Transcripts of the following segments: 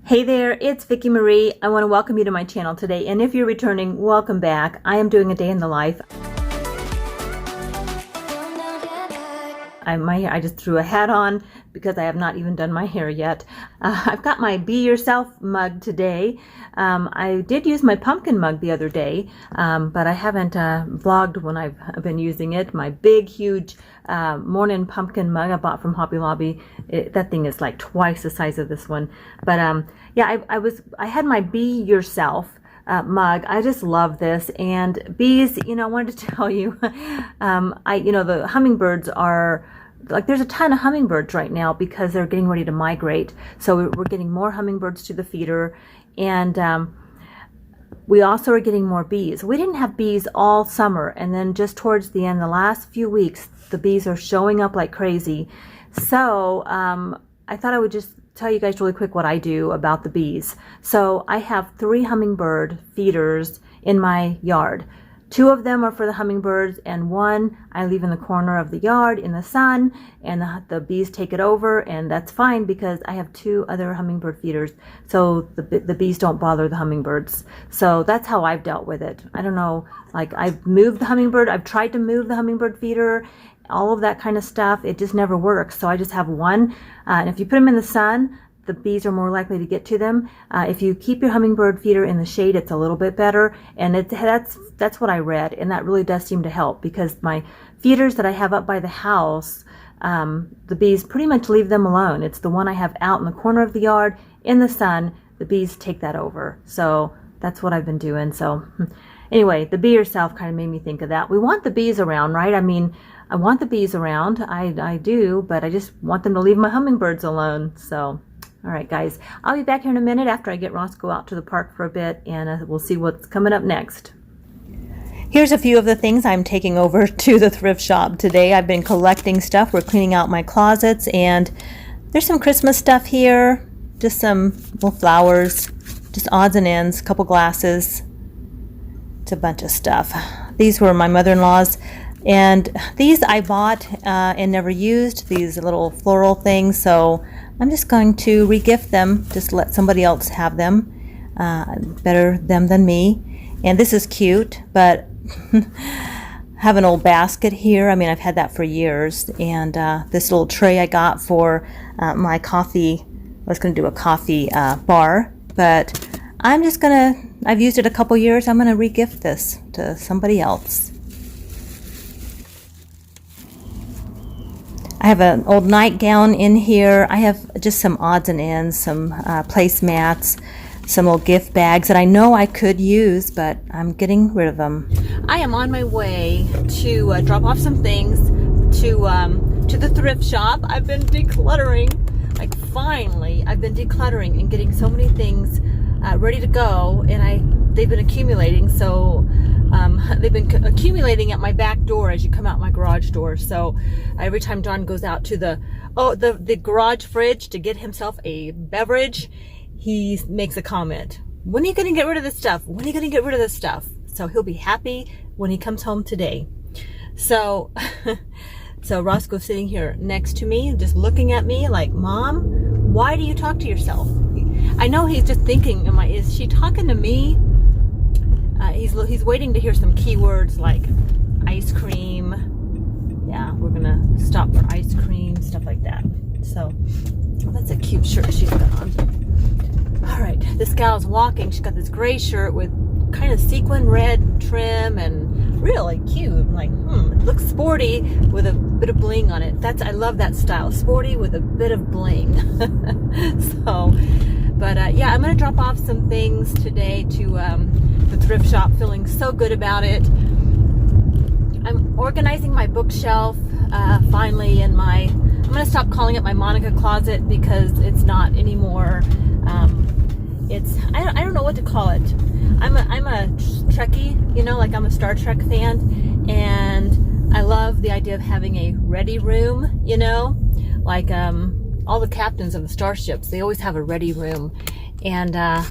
Hey there, it's Vicki Marie. I want to welcome you to my channel today, and if you're returning, welcome back. I am doing a day in the life. I just threw a hat on because I have not even done my hair yet. I've got my Be Yourself mug today. I did use my pumpkin mug the other day, but I haven't vlogged when I've been using it. My big, huge morning pumpkin mug I bought from Hobby Lobby. That thing is like twice the size of this one. But yeah, I had my Be Yourself mug. I just love this. And bees, I wanted to tell you, the hummingbirds are, like, there's a ton of hummingbirds right now because they're getting ready to migrate. So we're getting more hummingbirds to the feeder. And we also are getting more bees. We didn't have bees all summer. And then just towards the end, the last few weeks, the bees are showing up like crazy. So I thought I would just tell you guys really quick what I do about the bees. So I have 3 hummingbird feeders in my yard. 2 of them are for the hummingbirds, and 1 I leave in the corner of the yard in the sun, and the bees take it over, and that's fine because I have 2 other hummingbird feeders, so the bees don't bother the hummingbirds. So that's how I've dealt with it. I don't know, like, I've tried to move the hummingbird feeder, all of that kind of stuff. It just never works. So I just have 1, and if you put them in the sun, the bees are more likely to get to them. If you keep your hummingbird feeder in the shade, it's a little bit better. And that's what I read, and that really does seem to help because my feeders that I have up by the house, the bees pretty much leave them alone. It's the one I have out in the corner of the yard in the sun. The bees take that over. So that's what I've been doing. So anyway, the Be Yourself kind of made me think of that. We want the bees around, right? I mean, I want the bees around. I do, but I just want them to leave my hummingbirds alone. So all right, guys, I'll be back here in a minute after I get Roscoe out to the park for a bit, and we'll see what's coming up next. Here's a few of the things I'm taking over to the thrift shop today. I've been collecting stuff. We're cleaning out my closets, and there's some Christmas stuff here, just some little flowers, just odds and ends, a couple glasses. It's a bunch of stuff. These were my mother-in-law's, and these I bought and never used, these little floral things, so I'm just going to regift them, just let somebody else have them. Better them than me. And this is cute, but I have an old basket here. I mean, I've had that for years. And this little tray I got for my coffee. I was going to do a coffee bar, but I've used it a couple years. I'm going to regift this to somebody else. I have an old nightgown in here. I have just some odds and ends, some placemats, some little gift bags that I know I could use, but I'm getting rid of them. I am on my way to drop off some things to the thrift shop. I've been decluttering. Like, finally, I've been decluttering and getting so many things ready to go, and they've been accumulating. So they've been accumulating at my back door as you come out my garage door. So every time John goes out to the garage fridge to get himself a beverage, he makes a comment. When are you going to get rid of this stuff? When are you going to get rid of this stuff? So he'll be happy when he comes home today. So, so Roscoe's sitting here next to me, just looking at me like, Mom, why do you talk to yourself? I know he's just thinking, is she talking to me? He's waiting to hear some keywords like ice cream. Yeah, we're gonna stop for ice cream, stuff like that. So, that's a cute shirt she's got on. All right, this gal's walking. She's got this gray shirt with kind of sequin red trim and really cute. I'm like, it looks sporty with a bit of bling on it. I love that style, sporty with a bit of bling. So, but yeah, I'm gonna drop off some things today to the thrift shop, feeling so good about it. I'm organizing my bookshelf finally in I'm gonna stop calling it my Monica closet because it's not anymore. I don't know what to call it. I'm a Trekkie, like I'm a Star Trek fan, and I love the idea of having a ready room, like all the captains of the starships, they always have a ready room, and I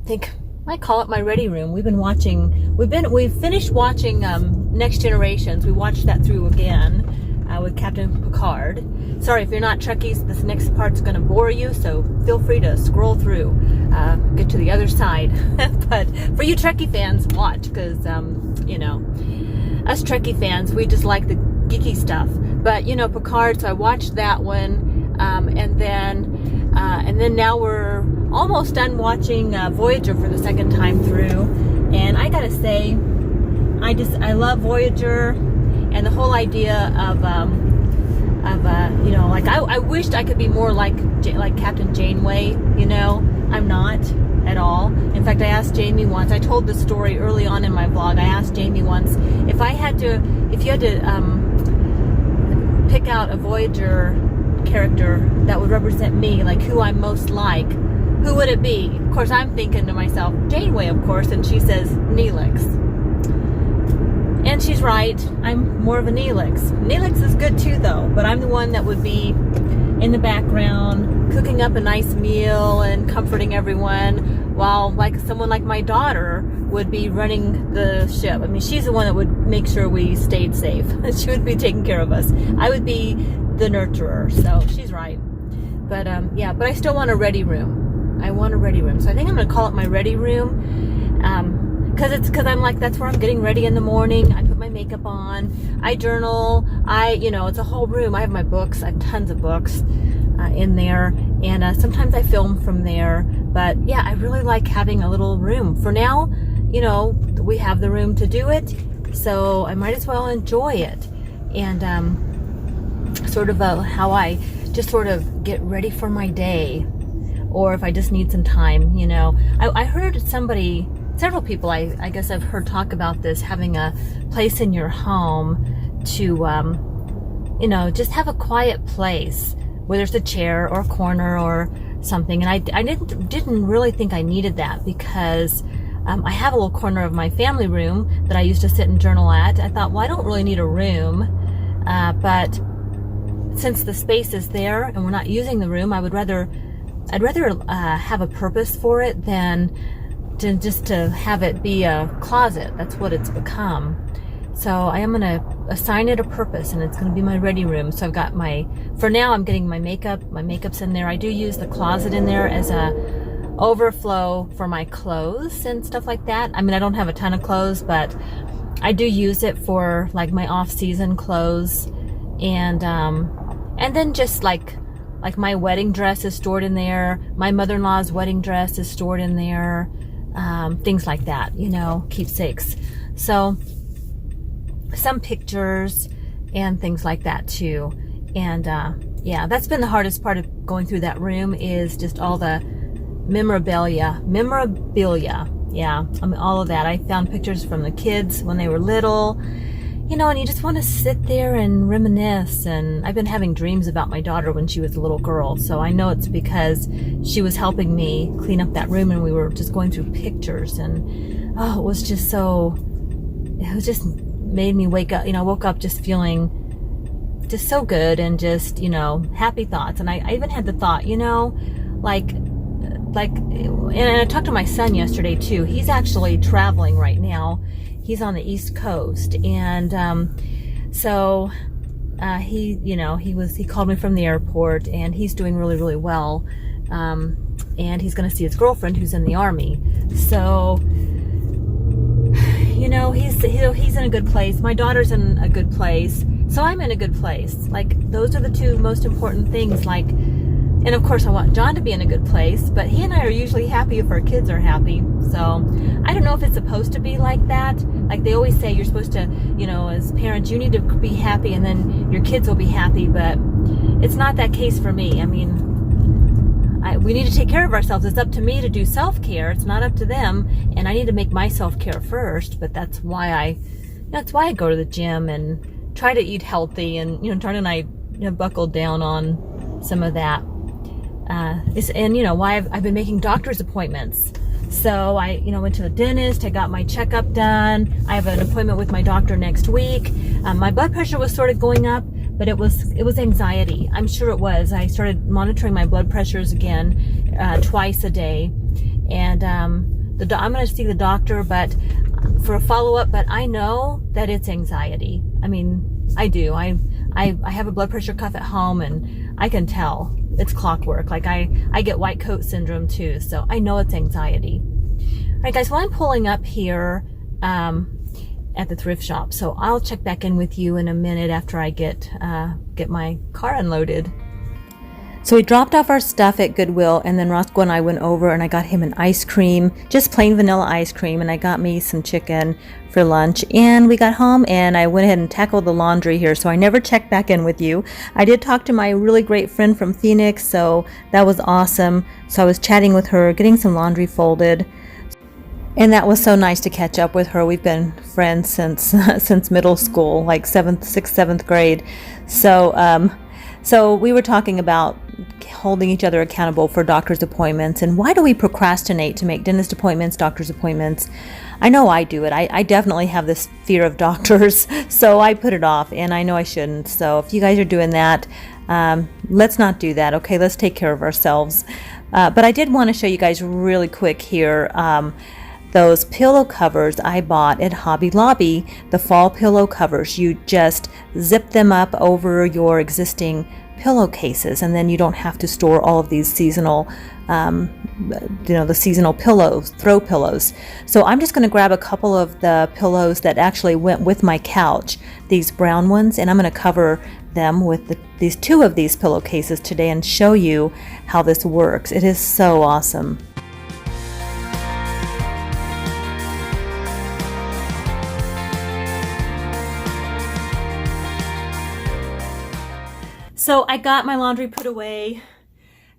think I call it my ready room. We've finished watching Next Generations. We watched that through again with Captain Picard. Sorry if you're not Trekkies, this next part's going to bore you, so feel free to scroll through, get to the other side. But for you Trekkie fans, watch, because, you know, us Trekkie fans, we just like the geeky stuff. But, you know, Picard, so I watched that one, and then now we're almost done watching Voyager for the second time through. And I gotta say, I love Voyager. And the whole idea of you know, like I wished I could be more like Captain Janeway. You know, I'm not at all. In fact, I asked Jamie once. I told the story early on in my vlog. I asked Jamie once if you had to pick out a Voyager character that would represent me, like who I'm most like, who would it be? Of course, I'm thinking to myself, Janeway, of course, and she says Neelix. And she's right, I'm more of a Neelix. Neelix is good too though, but I'm the one that would be in the background, cooking up a nice meal and comforting everyone, while like someone like my daughter would be running the ship. I mean, she's the one that would make sure we stayed safe. She would be taking care of us. I would be the nurturer, so she's right. But yeah, but I still want a ready room. I want a ready room. So I think I'm gonna call it my ready room. Because I'm like, that's where I'm getting ready in the morning. I put my makeup on, I journal, you know, it's a whole room. I have my books, I have tons of books in there, and sometimes I film from there. But yeah, I really like having a little room. For now, you know, we have the room to do it, so I might as well enjoy it. And sort of how I just sort of get ready for my day, or if I just need some time, you know. I heard several people, I guess I've heard talk about this, having a place in your home to, you know, just have a quiet place, whether it's a chair or a corner or something. And I didn't really think I needed that, because I have a little corner of my family room that I used to sit and journal at. I thought, well, I don't really need a room, but since the space is there and we're not using the room, I'd rather have a purpose for it than to have it be a closet. That's what it's become. So I am going to assign it a purpose, and it's going to be my ready room. So I've got for now I'm getting my makeup's in there. I do use the closet in there as a overflow for my clothes and stuff like that. I mean, I don't have a ton of clothes, but I do use it for like my off-season clothes, and then just like my wedding dress is stored in there. My mother-in-law's wedding dress is stored in there. Things like that, you know, keepsakes. So some pictures and things like that too. And yeah, that's been the hardest part of going through that room, is just all the memorabilia. Yeah, I mean, all of that. I found pictures from the kids when they were little, you know, and you just want to sit there and reminisce. And I've been having dreams about my daughter when she was a little girl, so I know it's because she was helping me clean up that room, and we were just going through pictures, and oh, it just made me wake up, you know, woke up just feeling just so good, and just, you know, happy thoughts. And I even had the thought, you know, and I talked to my son yesterday too. He's actually traveling right now. He's on the East Coast, and so he called me from the airport, and he's doing really, really well, and he's going to see his girlfriend who's in the Army. So, you know, he's in a good place. My daughter's in a good place, so I'm in a good place. Like, those are the two most important things. Like, and of course I want John to be in a good place, but he and I are usually happy if our kids are happy. So I don't know if it's supposed to be like that. Like they always say, you're supposed to, you know, as parents, you need to be happy and then your kids will be happy, but it's not that case for me. I mean, we need to take care of ourselves. It's up to me to do self-care. It's not up to them, and I need to make my self-care first. But that's why I go to the gym and try to eat healthy, and, you know, John and I, you know, buckled down on some of that. And you know, why I've been making doctor's appointments. So I, you know, went to the dentist. I got my checkup done. I have an appointment with my doctor next week. My blood pressure was sort of going up, but it was anxiety. I'm sure it was. I started monitoring my blood pressures again twice a day, and I'm going to see the doctor, but for a follow-up. But I know that it's anxiety. I mean, I do. I I have a blood pressure cuff at home, and I can tell it's clockwork. Like I get white coat syndrome too, so I know it's anxiety. All right, guys, well, I'm pulling up here at the thrift shop, so I'll check back in with you in a minute after I get my car unloaded. So we dropped off our stuff at Goodwill, and then Roscoe and I went over and I got him an ice cream, just plain vanilla ice cream, and I got me some chicken for lunch. And we got home and I went ahead and tackled the laundry here, so I never checked back in with you. I did talk to my really great friend from Phoenix, so that was awesome. So I was chatting with her, getting some laundry folded. And that was so nice to catch up with her. We've been friends since middle school, like 6th, 7th grade. So we were talking about holding each other accountable for doctor's appointments, and why do we procrastinate to make dentist appointments, doctor's appointments? I know I do it. I definitely have this fear of doctors, so I put it off, and I know I shouldn't. So if you guys are doing that, let's not do that, okay? Let's take care of ourselves. But I did want to show you guys really quick here those pillow covers I bought at Hobby Lobby, the fall pillow covers. You just zip them up over your existing pillowcases, and then you don't have to store all of these seasonal, the seasonal pillows, throw pillows. So I'm just going to grab a couple of the pillows that actually went with my couch, these brown ones, and I'm going to cover them with these 2 of these pillowcases today and show you how this works. It is so awesome. So I got my laundry put away,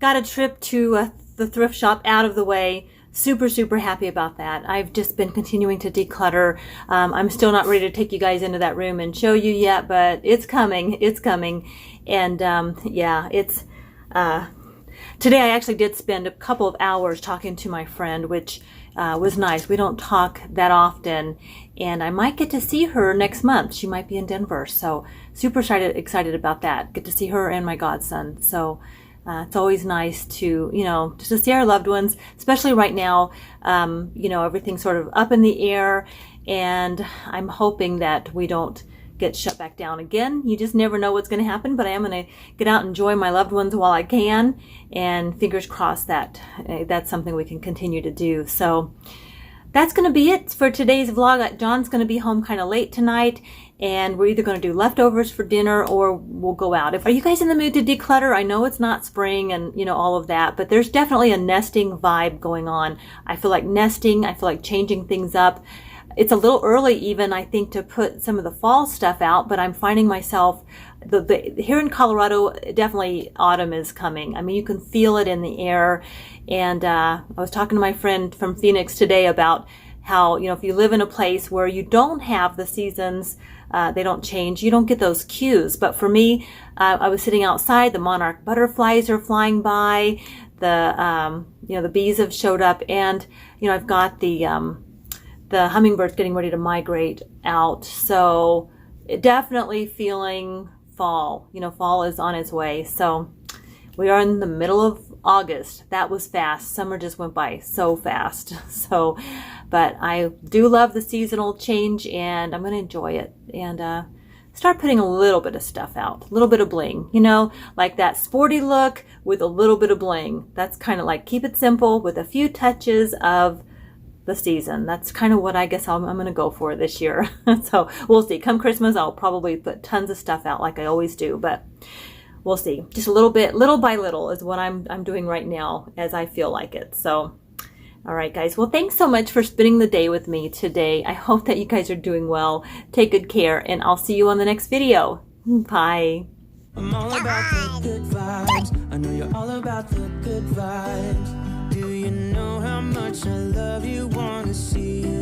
got a trip to the thrift shop out of the way. Super, super happy about that. I've just been continuing to declutter. I'm still not ready to take you guys into that room and show you yet, but it's coming. It's coming. And yeah, it's today I actually did spend a couple of hours talking to my friend, which was nice. We don't talk that often, and I might get to see her next month. She might be in Denver, so super excited about that. Get to see her and my godson. So it's always nice to, just to see our loved ones, especially right now. Everything's sort of up in the air, and I'm hoping that we don't get shut back down again. You just never know what's going to happen, but I am going to get out and enjoy my loved ones while I can, and fingers crossed that that's something we can continue to do. So that's going to be it for today's vlog. John's going to be home kind of late tonight, and we're either going to do leftovers for dinner or we'll go out. Are you guys in the mood to declutter? I know it's not spring and all of that, but there's definitely a nesting vibe going on. I feel like nesting. I feel like changing things up. It's a little early even, I think, to put some of the fall stuff out, but I'm finding myself, here in Colorado, definitely autumn is coming. I mean, you can feel it in the air. And I was talking to my friend from Phoenix today about how, if you live in a place where you don't have the seasons, they don't change, you don't get those cues. But for me, I was sitting outside, the monarch butterflies are flying by, the bees have showed up, and, I've got the hummingbirds getting ready to migrate out. So definitely feeling fall. Fall is on its way. So we are in the middle of August. That was fast. Summer just went by so fast. But I do love the seasonal change, and I'm going to enjoy it and start putting a little bit of stuff out, a little bit of bling, like that sporty look with a little bit of bling. That's kind of like keep it simple with a few touches of the season. That's kind of what I guess I'm going to go for this year. So we'll see. Come Christmas, I'll probably put tons of stuff out like I always do, but we'll see. Just a little bit, little by little is what I'm doing right now as I feel like it. So, all right, guys. Well, thanks so much for spending the day with me today. I hope that you guys are doing well. Take good care, and I'll see you on the next video. Bye. I'm all about the good vibes. I know you're all about the good vibes. Do you know how much I love you? Wanna see you